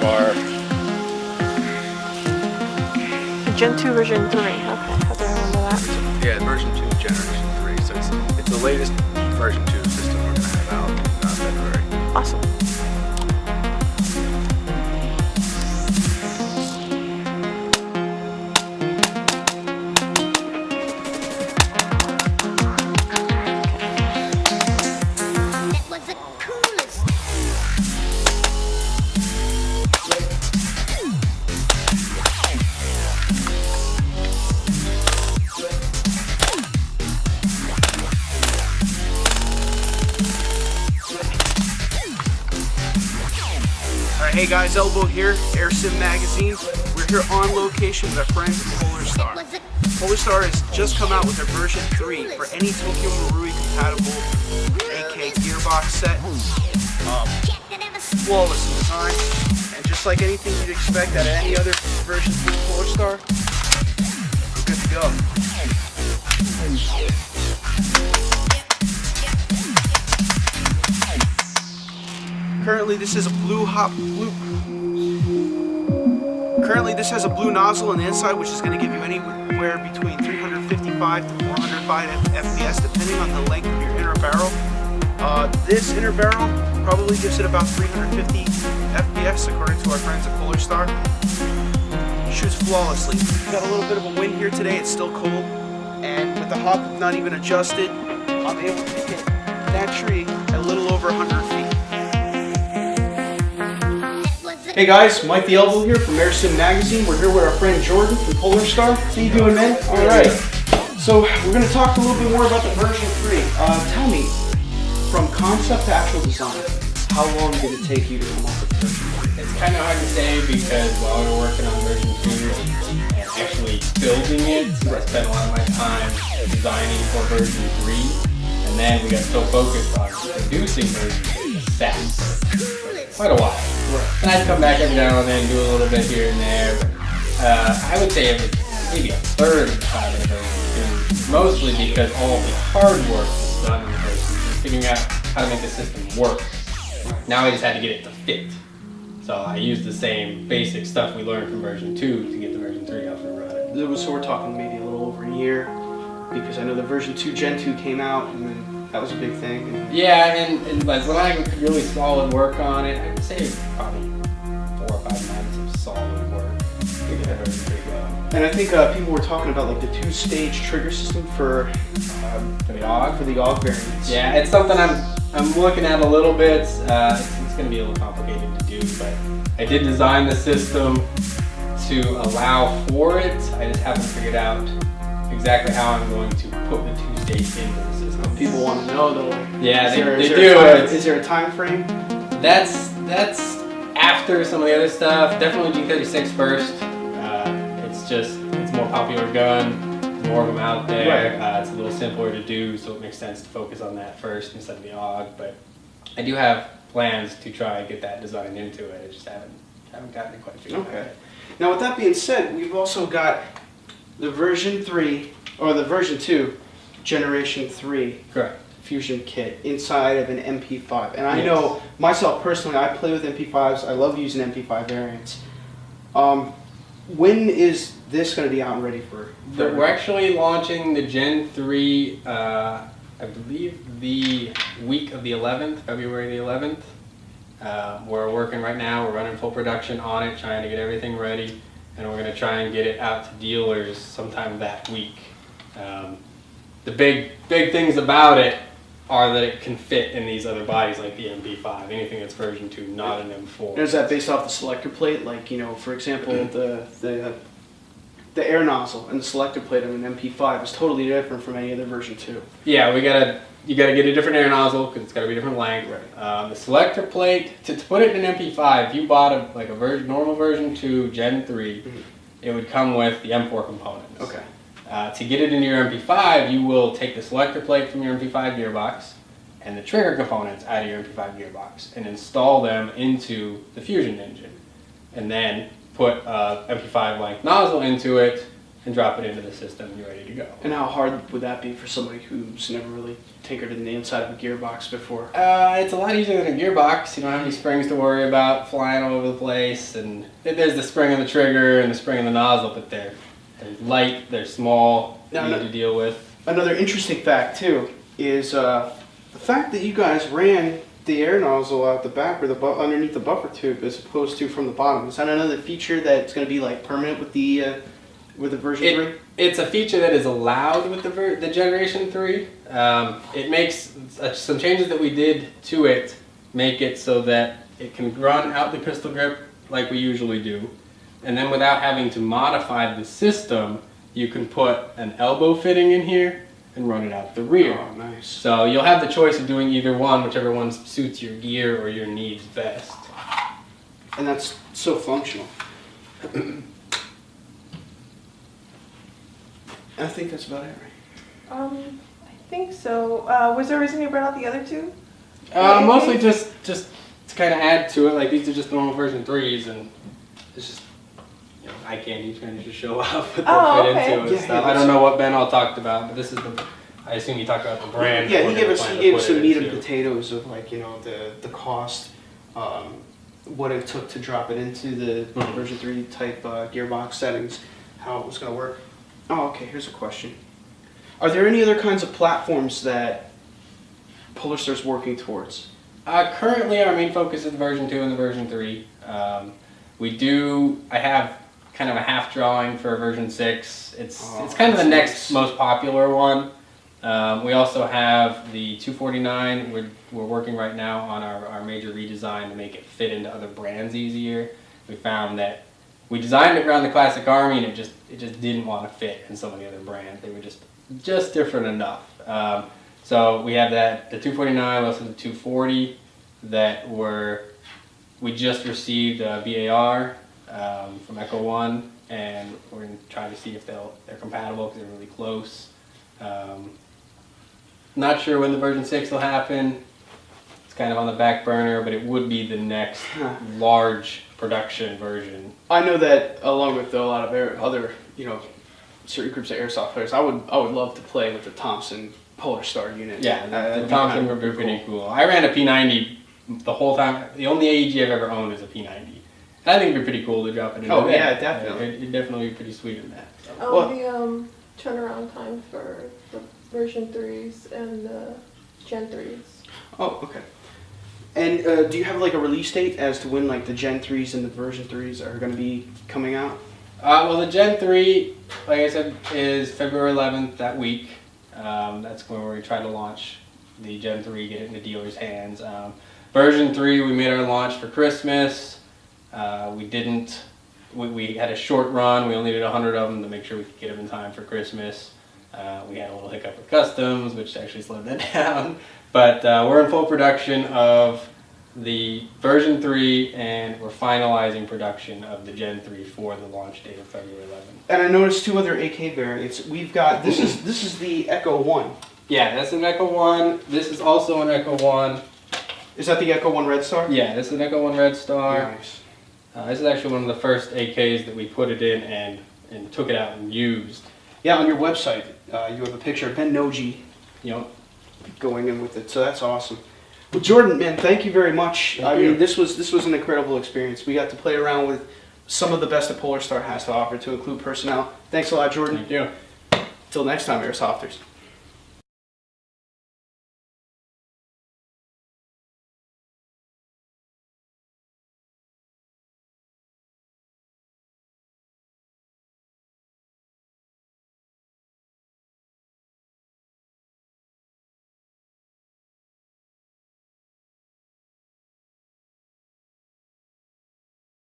bar. Gen 2 version 3. Okay, how do I remember that? Yeah, version 2, generation 3. So it's the latest version 2 system we're going to have out in February. Awesome. Hey guys, Elbow here, AirSim Magazine. We're here on location with our friends at Polarstar. Polarstar has just come out with their version 3 for any Tokyo Marui compatible AK gearbox set. Flawless in design, and just like anything you'd expect out of any other version from Polarstar, we're good to go. Currently, this has a blue nozzle on the inside, which is going to give you anywhere between 355 to 405 FPS, depending on the length of your inner barrel. This inner barrel probably gives it about 350 FPS, according to our friends at Polarstar. Shoots flawlessly. We've got a little bit of a wind here today. It's still cold, and with the hop not even adjusted, I'm able to hit that tree at a little over 100 feet. Hey guys, Mike the Elbow here from AirSim Magazine. We're here with our friend Jordan from Polarstar. How you doing, man? All right. So we're going to talk a little bit more about the version 3. Tell me, from concept to actual design, how long did it take you to come up with version 3? It's kind of hard to say because while we were working on version 2 and actually building it, I spent a lot of my time designing for version 3, and then we got so focused on producing version 3, it sat quite a while. And I'd come back every now and then and do a little bit here and there, but I would say it was maybe a third of the time in version 2, mostly because all the hard work was done in the version 2, figuring out how to make the system work. Now I just had to get it to fit. So I used the same basic stuff we learned from version 2 to get the version 3 up and running. So we're talking maybe a little over a year, because I know the version 2 Gen 2 came out, and then that was a big thing. Yeah, and like when I could really solid work on it, I'd say probably 4 or 5 months of solid work to get everything pretty well. And I think people were talking about like the 2-stage trigger system for the AUG. For the AUG variants. Yeah, it's something I'm looking at a little bit. It's going to be a little complicated to do, but I did design the system to allow for it. I just haven't figured out exactly how I'm going to put the 2-stage into the system. People want to know though. Yeah, they do. Is there a time frame? That's after some of the other stuff. Definitely G36 first. It's more popular gun, more of them out there. Right. It's a little simpler to do, so it makes sense to focus on that first instead of the AUG. But I do have plans to try and get that designed into it. I just haven't gotten it quite figured out. Okay. Now with that being said, we've also got the version 3 or the version 2 generation 3 Correct. fusion kit inside of an MP5. And I know myself personally, I play with MP5s. I love using MP5 variants. When is this going to be out and ready for? We're actually launching the Gen 3, I believe the week of the 11th, February the 11th. We're working right now, we're running full production on it, trying to get everything ready, and we're going to try and get it out to dealers sometime that week. The big things about it are that it can fit in these other bodies like the MP5, anything that's version 2, not an M4. Is that based off the selector plate? Like, you know, for example, the air nozzle and the selector plate on an MP5 is totally different from any other version 2. Yeah, you gotta get a different air nozzle because it's gotta be a different length. Right. The selector plate, to put it in an MP5, if you bought a normal version 2 Gen 3, it would come with the M4 components. Okay. To get it into your MP5, you will take the selector plate from your MP5 gearbox and the trigger components out of your MP5 gearbox and install them into the Fusion engine. And then put a MP5 length nozzle into it and drop it into the system and you're ready to go. And how hard would that be for somebody who's never really tinkered in the inside of a gearbox before? It's a lot easier than a gearbox. You don't have any springs to worry about flying all over the place. And there's the spring on the trigger and the spring on the nozzle, but they're light, they're small, easy to deal with. Another interesting fact too is the fact that you guys ran the air nozzle out the back or underneath the buffer tube as opposed to from the bottom. Is that another feature that's going to be like permanent with the version 3? It's a feature that is allowed with the Generation 3. It makes some changes that we did to it make it so that it can run out the pistol grip like we usually do. And then without having to modify the system, you can put an elbow fitting in here and run it out the rear. Oh, nice. So you'll have the choice of doing either one, whichever one suits your gear or your needs best. And that's so functional. I think that's about it, right? I think so. Was there a reason you brought out the other two? Mostly just to kind of add to it. Like these are just normal version 3s, and it's just eye candy trying to just show off what they'll fit into and stuff. I don't know what Ben all talked about, but this is I assume you talked about the brand. Yeah, he gave us some meat and potatoes of like the cost, what it took to drop it into the version 3 type gearbox settings, how it was going to work. Oh, okay. Here's a question: are there any other kinds of platforms that Polarstar's working towards? Currently, our main focus is the version 2 and the version 3. I have kind of a half drawing for version 6. It's kind of the next most popular one. We also have the 249. We're working right now on our major redesign to make it fit into other brands easier. We found that we designed it around the Classic Army and it just didn't want to fit in some of the other brands. They were just different enough. So we have the 249, also the 240 that we just received a VAR from Echo One, and we're going to try to see if they're compatible because they're really close. Not sure when the version 6 will happen. It's kind of on the back burner, but it would be the next large production version. I know that along with a lot of other certain groups of airsoft players, I would love to play with the Thompson Polarstar unit. Yeah, the Thompson would be pretty cool. I ran a P90 the whole time. The only AEG I've ever owned is a P90. And I think it'd be pretty cool to drop it in. Oh yeah, definitely. It'd definitely be pretty sweet in that. So. The turnaround time for the version 3s and the Gen 3s. Oh, okay. And do you have like a release date as to when like the Gen 3s and the version 3s are going to be coming out? Well, the Gen 3, like I said, is February 11th that week. That's when we try to launch the Gen 3, get it into dealers' hands. Version 3, we made our launch for Christmas. We had a short run. We only did 100 of them to make sure we could get them in time for Christmas. We had a little hiccup with customs, which actually slowed that down. But we're in full production of the version 3, and we're finalizing production of the Gen 3 for the launch date of February 11th. And I noticed 2 other AK variants. We've got this is the Echo 1. Yeah, that's an Echo 1. This is also an Echo 1. Is that the Echo 1 Red Star? Yeah, this is an Echo 1 Red Star. Nice. This is actually one of the first AKs that we put it in and took it out and used. Yeah, on your website, you have a picture of Ben Noji, going in with it. So that's awesome. Well, Jordan, man, thank you very much. I mean, this was an incredible experience. We got to play around with some of the best that Polarstar has to offer, to include personnel. Thanks a lot, Jordan. Thank you. Till next time, Airsofters.